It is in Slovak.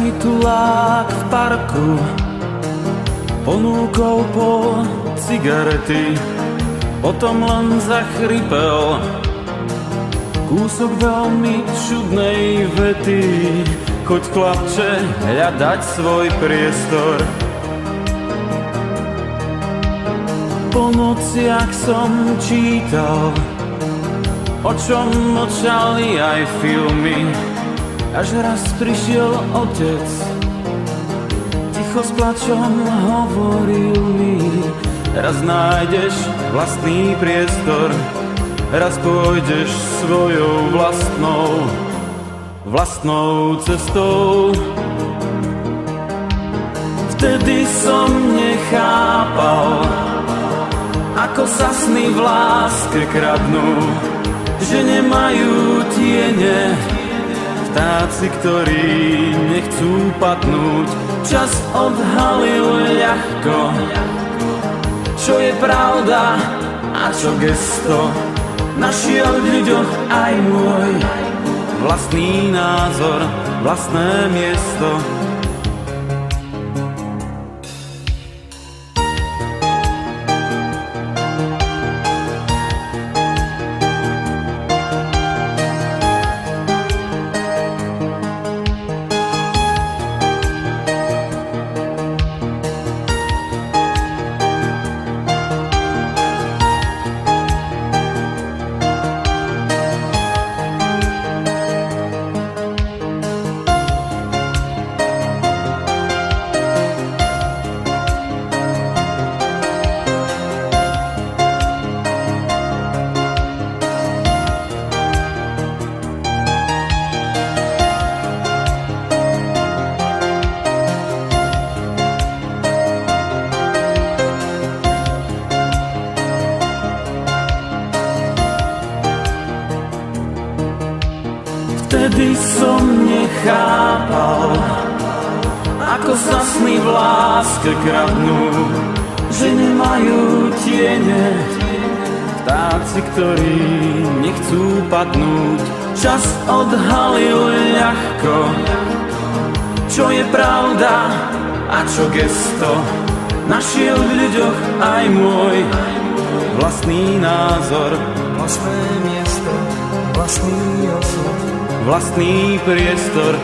mi tulák v parku, ponúkol po cigarety, potom len zachrypel kúsok veľmi čudnej vety. Choď chlapče hľadať svoj priestor. Po nociach som čítal, o čom mlčali aj filmy, až raz prišiel otec, ticho s plačom hovoril mi: raz nájdeš vlastný priestor, raz pôjdeš svojou vlastnou cestou. Vtedy som nechápal, ako sa sny v láske kradnú, že nemajú tiene vtáci, ktorí nechcú padnúť. Čas odhalil ľahko, čo je pravda a čo gesto. Našiel v ľuďoch aj môj vlastný názor, vlastné miesto. Vtedy som nechápal, ako sa sny v láske kradnú, že nemajú tiene vtáci, ktorí nechcú padnúť. Čas odhalil ľahko, čo je pravda a čo gesto. Našiel v ľuďoch aj môj vlastný názor, vlastné miesto, vlastný osud, vlastný priestor.